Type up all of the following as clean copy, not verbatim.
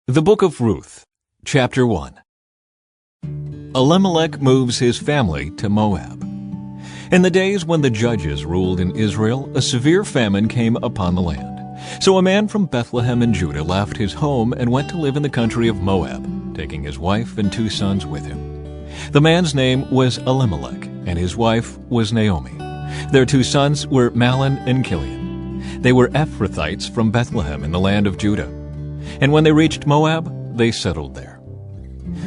The Book of Ruth, Chapter 1. Elimelech moves his family to Moab. In the days when the judges ruled in Israel, a severe famine came upon the land. So a man from Bethlehem in Judah left his home and went to live in the country of Moab, taking his wife and 2 sons with him. The man's name was Elimelech, and his wife was Naomi. Their 2 sons were Mahlon and Chilion. They were Ephrathites from Bethlehem in the land of Judah. And when they reached Moab, they settled there.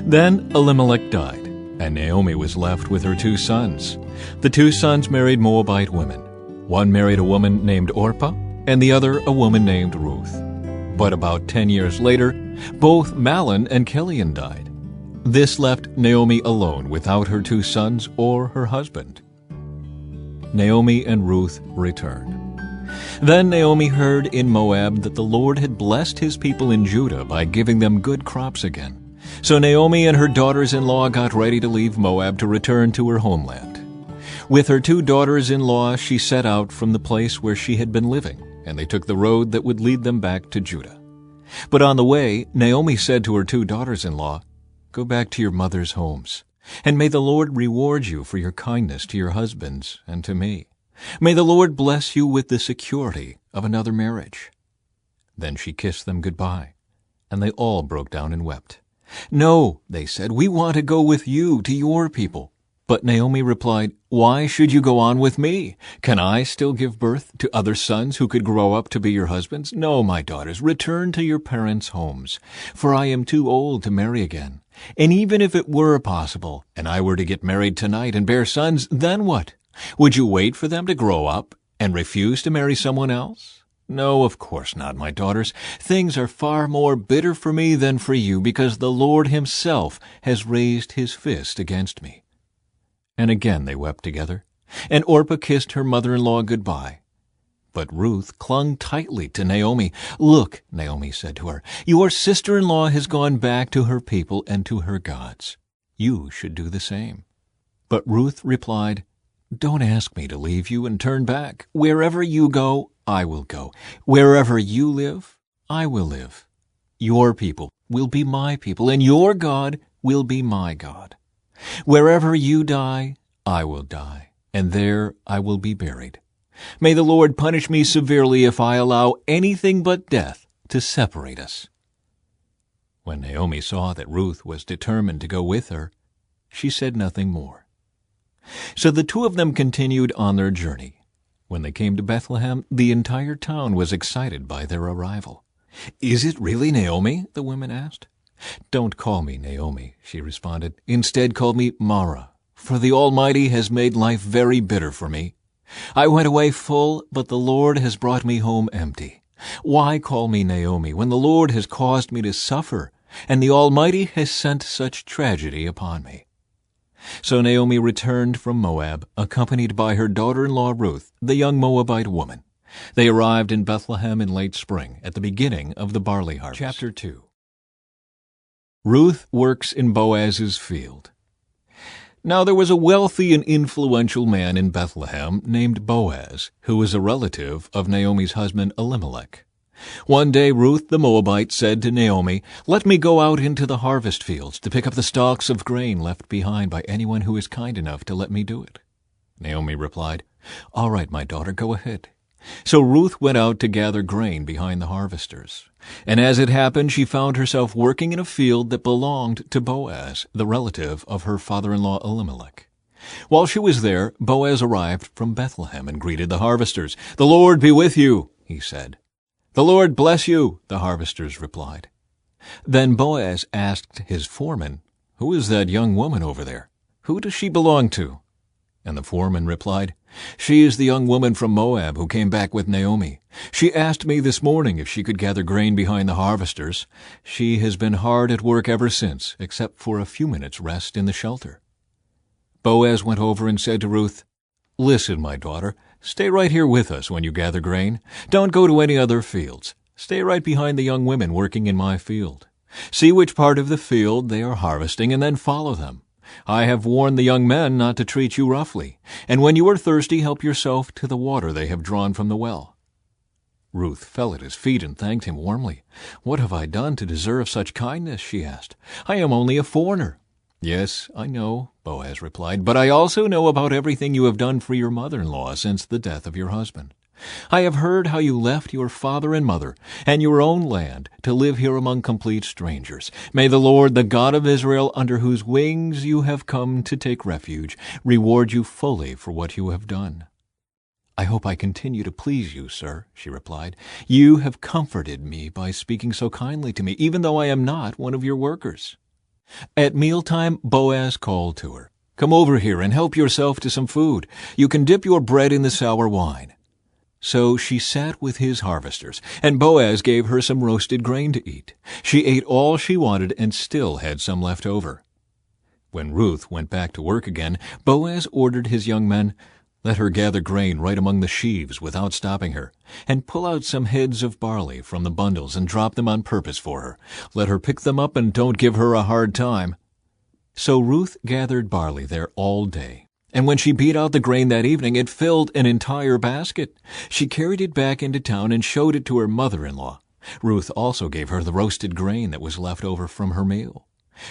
Then Elimelech died, and Naomi was left with her 2 sons. The 2 sons married Moabite women. One married a woman named Orpah, and the other a woman named Ruth. But about 10 years later, both Mahlon and Chilion died. This left Naomi alone without her 2 sons or her husband. Naomi and Ruth returned. Then Naomi heard in Moab that the Lord had blessed his people in Judah by giving them good crops again. So Naomi and her daughters-in-law got ready to leave Moab to return to her homeland. With her 2 daughters-in-law, she set out from the place where she had been living, and they took the road that would lead them back to Judah. But on the way, Naomi said to her 2 daughters-in-law, "Go back to your mother's homes, and may the Lord reward you for your kindness to your husbands and to me. May the Lord bless you with the security of another marriage." Then she kissed them goodbye, and they all broke down and wept. "No," they said, "we want to go with you to your people." But Naomi replied, "Why should you go on with me? Can I still give birth to other sons who could grow up to be your husbands? No, my daughters, return to your parents' homes, for I am too old to marry again. And even if it were possible, and I were to get married tonight and bear sons, then what? Would you wait for them to grow up and refuse to marry someone else? No, of course not, my daughters. Things are far more bitter for me than for you, because the Lord himself has raised his fist against me." And again they wept together, and Orpah kissed her mother-in-law goodbye. But Ruth clung tightly to Naomi. "Look," Naomi said to her, "your sister-in-law has gone back to her people and to her gods. You should do the same." But Ruth replied, "Don't ask me to leave you and turn back. Wherever you go, I will go. Wherever you live, I will live. Your people will be my people, and your God will be my God. Wherever you die, I will die, and there I will be buried. May the Lord punish me severely if I allow anything but death to separate us." When Naomi saw that Ruth was determined to go with her, she said nothing more. So the 2 of them continued on their journey. When they came to Bethlehem, the entire town was excited by their arrival. "Is it really Naomi?" the women asked. "Don't call me Naomi," she responded. "Instead, call me Mara, for the Almighty has made life very bitter for me. I went away full, but the Lord has brought me home empty. Why call me Naomi when the Lord has caused me to suffer, and the Almighty has sent such tragedy upon me?" So Naomi returned from Moab, accompanied by her daughter-in-law Ruth, the young Moabite woman. They arrived in Bethlehem in late spring, at the beginning of the barley harvest. Chapter 2. Ruth works in Boaz's field. Now there was a wealthy and influential man in Bethlehem named Boaz, who was a relative of Naomi's husband Elimelech. One day Ruth the Moabite said to Naomi, "Let me go out into the harvest fields to pick up the stalks of grain left behind by anyone who is kind enough to let me do it." Naomi replied, "All right, my daughter, go ahead." So Ruth went out to gather grain behind the harvesters. And as it happened, she found herself working in a field that belonged to Boaz, the relative of her father-in-law Elimelech. While she was there, Boaz arrived from Bethlehem and greeted the harvesters. "The Lord be with you," he said. "The Lord bless you," the harvesters replied. Then Boaz asked his foreman, "Who is that young woman over there? Who does she belong to?" And the foreman replied, "She is the young woman from Moab who came back with Naomi. She asked me this morning if she could gather grain behind the harvesters. She has been hard at work ever since, except for a few minutes' rest in the shelter." Boaz went over and said to Ruth, "Listen, my daughter, stay right here with us when you gather grain. Don't go to any other fields. Stay right behind the young women working in my field. See which part of the field they are harvesting, and then follow them. I have warned the young men not to treat you roughly, and when you are thirsty, help yourself to the water they have drawn from the well." Ruth fell at his feet and thanked him warmly. "What have I done to deserve such kindness?" she asked. "I am only a foreigner." "Yes, I know," Boaz replied, "but I also know about everything you have done for your mother-in-law since the death of your husband. I have heard how you left your father and mother and your own land to live here among complete strangers. May the Lord, the God of Israel, under whose wings you have come to take refuge, reward you fully for what you have done." "I hope I continue to please you, sir," she replied. "You have comforted me by speaking so kindly to me, even though I am not one of your workers." At mealtime, Boaz called to her, "Come over here and help yourself to some food. You can dip your bread in the sour wine." So she sat with his harvesters, and Boaz gave her some roasted grain to eat. She ate all she wanted and still had some left over. When Ruth went back to work again, Boaz ordered his young men, "Let her gather grain right among the sheaves without stopping her, and pull out some heads of barley from the bundles and drop them on purpose for her. Let her pick them up and don't give her a hard time." So Ruth gathered barley there all day. And when she beat out the grain that evening, it filled an entire basket. She carried it back into town and showed it to her mother-in-law. Ruth also gave her the roasted grain that was left over from her meal.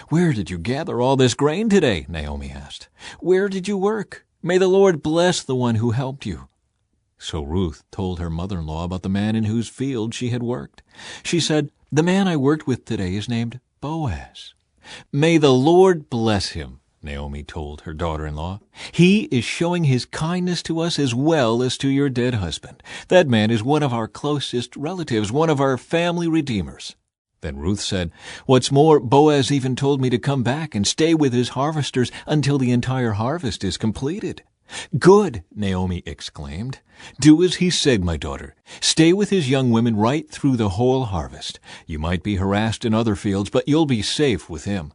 "Where did you gather all this grain today?" Naomi asked. "Where did you work? May the Lord bless the one who helped you." So Ruth told her mother-in-law about the man in whose field she had worked. She said, "The man I worked with today is named Boaz." "May the Lord bless him," Naomi told her daughter-in-law. "He is showing his kindness to us as well as to your dead husband. That man is one of our closest relatives, one of our family redeemers." Then Ruth said, "What's more, Boaz even told me to come back and stay with his harvesters until the entire harvest is completed." "Good," Naomi exclaimed. "Do as he said, my daughter. Stay with his young women right through the whole harvest. You might be harassed in other fields, but you'll be safe with him."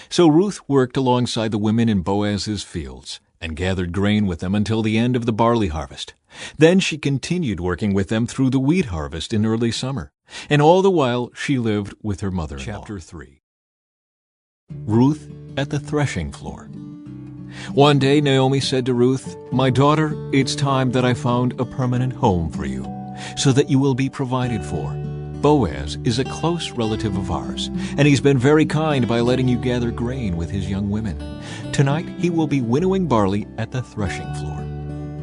So Ruth worked alongside the women in Boaz's fields and gathered grain with them until the end of the barley harvest. Then she continued working with them through the wheat harvest in early summer, and all the while she lived with her mother-in-law. Chapter 3. Ruth at the threshing floor. One day Naomi said to Ruth, "My daughter, it's time that I found a permanent home for you, so that you will be provided for. Boaz is a close relative of ours, and he's been very kind by letting you gather grain with his young women. Tonight he will be winnowing barley at the threshing floor.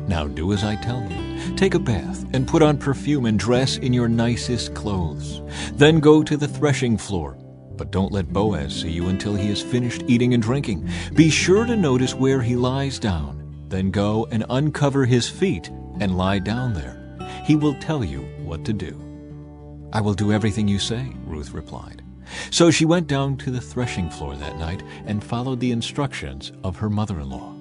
Now do as I tell you. Take a bath and put on perfume and dress in your nicest clothes. Then go to the threshing floor. But don't let Boaz see you until he has finished eating and drinking. Be sure to notice where he lies down. Then go and uncover his feet and lie down there. He will tell you what to do." "I will do everything you say," Ruth replied. So she went down to the threshing floor that night and followed the instructions of her mother-in-law.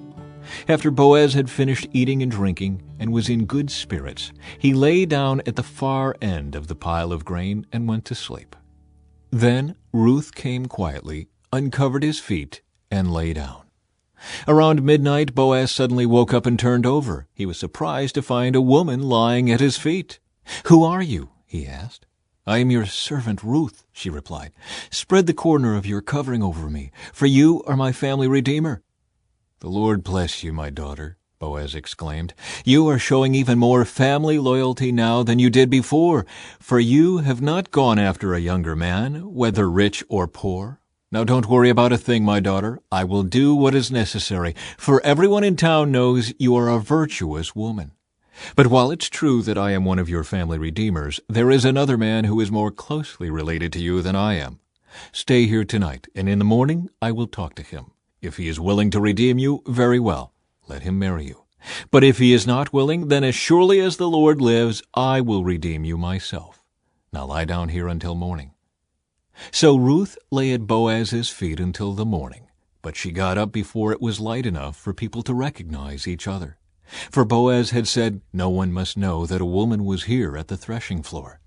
After Boaz had finished eating and drinking and was in good spirits, he lay down at the far end of the pile of grain and went to sleep. Then Ruth came quietly, uncovered his feet, and lay down. Around midnight, Boaz suddenly woke up and turned over. He was surprised to find a woman lying at his feet. "Who are you?" he asked. "I am your servant Ruth," she replied. "Spread the corner of your covering over me, for you are my family redeemer." "The Lord bless you, my daughter," Boaz exclaimed. "You are showing even more family loyalty now than you did before, for you have not gone after a younger man, whether rich or poor. Now don't worry about a thing, my daughter. I will do what is necessary, for everyone in town knows you are a virtuous woman. But while it's true that I am one of your family redeemers, there is another man who is more closely related to you than I am. Stay here tonight, and in the morning I will talk to him. If he is willing to redeem you, very well. Let him marry you. But if he is not willing, then as surely as the Lord lives, I will redeem you myself. Now lie down here until morning." So Ruth lay at Boaz's feet until the morning, but she got up before it was light enough for people to recognize each other. For Boaz had said, "No one must know that a woman was here at the threshing floor."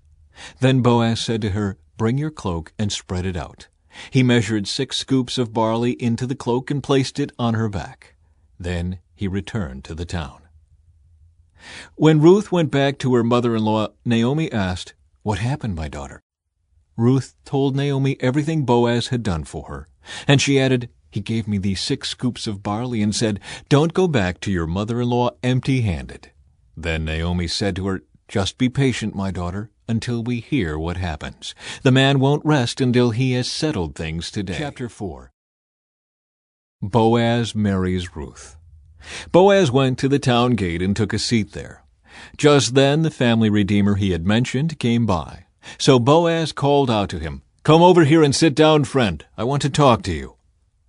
Then Boaz said to her, "Bring your cloak and spread it out." He measured 6 scoops of barley into the cloak and placed it on her back. Then he returned to the town. When Ruth went back to her mother-in-law, Naomi asked, "What happened, my daughter?" Ruth told Naomi everything Boaz had done for her, and she added, "He gave me these 6 scoops of barley and said, 'Don't go back to your mother-in-law empty-handed.'" Then Naomi said to her, Just be patient, my daughter, until we hear what happens. The man won't rest until he has settled things today. Chapter 4. Boaz marries Ruth. Boaz went to the town gate and took a seat there. Just then the family redeemer he had mentioned came by. So Boaz called out to him, "Come over here and sit down, friend. I want to talk to you."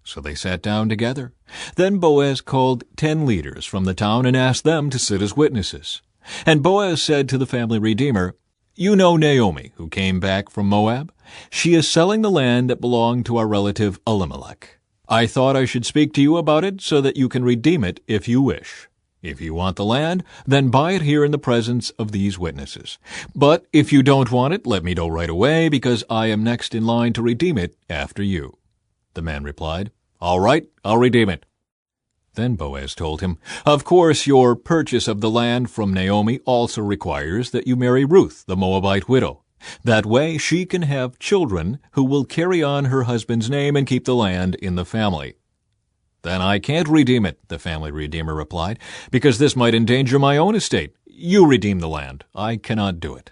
So they sat down together. Then Boaz called 10 leaders from the town and asked them to sit as witnesses. And Boaz said to the family redeemer, "You know Naomi, who came back from Moab? She is selling the land that belonged to our relative Elimelech. I thought I should speak to you about it so that you can redeem it if you wish. If you want the land, then buy it here in the presence of these witnesses. But if you don't want it, let me know right away, because I am next in line to redeem it after you." The man replied, "All right, I'll redeem it." Then Boaz told him, "Of course, your purchase of the land from Naomi also requires that you marry Ruth, the Moabite widow. That way she can have children who will carry on her husband's name and keep the land in the family." "Then I can't redeem it," the family redeemer replied, "because this might endanger my own estate. You redeem the land. I cannot do it."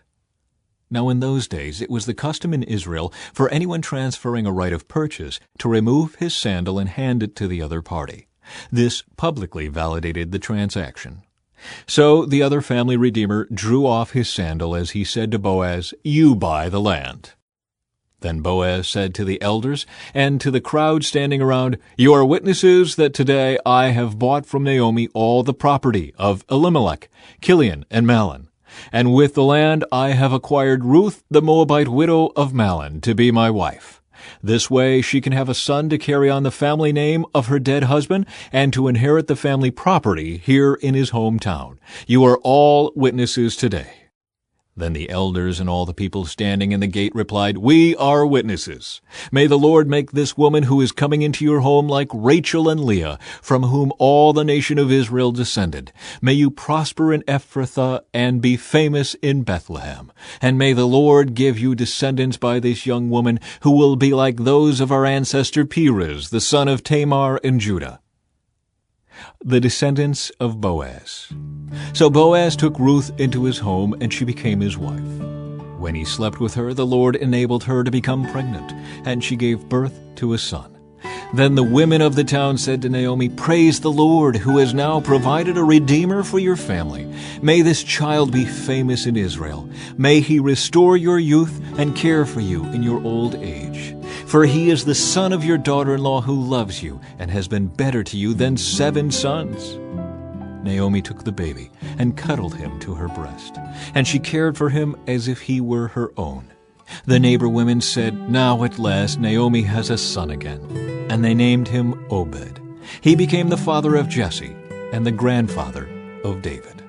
Now in those days it was the custom in Israel for anyone transferring a right of purchase to remove his sandal and hand it to the other party. This publicly validated the transaction. So the other family redeemer drew off his sandal as he said to Boaz, "You buy the land." Then Boaz said to the elders and to the crowd standing around, "You are witnesses that today I have bought from Naomi all the property of Elimelech, Kilion, and Mahlon. And with the land I have acquired Ruth, the Moabite widow of Mahlon, to be my wife. This way she can have a son to carry on the family name of her dead husband and to inherit the family property here in his hometown. You are all witnesses today." Then the elders and all the people standing in the gate replied, "We are witnesses. May the Lord make this woman who is coming into your home like Rachel and Leah, from whom all the nation of Israel descended. May you prosper in Ephrathah and be famous in Bethlehem. And may the Lord give you descendants by this young woman who will be like those of our ancestor Perez, the son of Tamar in Judah." The descendants of Boaz. So Boaz took Ruth into his home, and she became his wife. When he slept with her, the Lord enabled her to become pregnant, and she gave birth to a son. Then the women of the town said to Naomi, "Praise the Lord, who has now provided a redeemer for your family. May this child be famous in Israel. May he restore your youth and care for you in your old age. For he is the son of your daughter-in-law who loves you and has been better to you than 7 sons." Naomi took the baby and cuddled him to her breast, and she cared for him as if he were her own. The neighbor women said, "Now at last Naomi has a son again." And they named him Obed. He became the father of Jesse and the grandfather of David.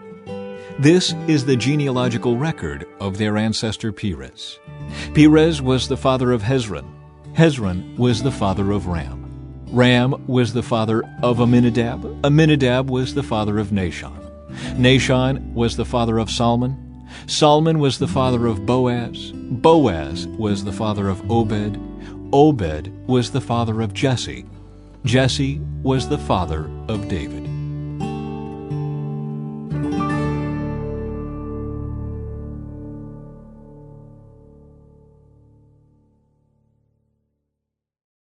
This is the genealogical record of their ancestor Perez. Perez was the father of Hezron. Hezron was the father of Ram. Ram was the father of Amminadab. Amminadab was the father of Nahshon. Nahshon was the father of Salmon. Salmon was the father of Boaz. Boaz was the father of Obed. Obed was the father of Jesse. Jesse was the father of David.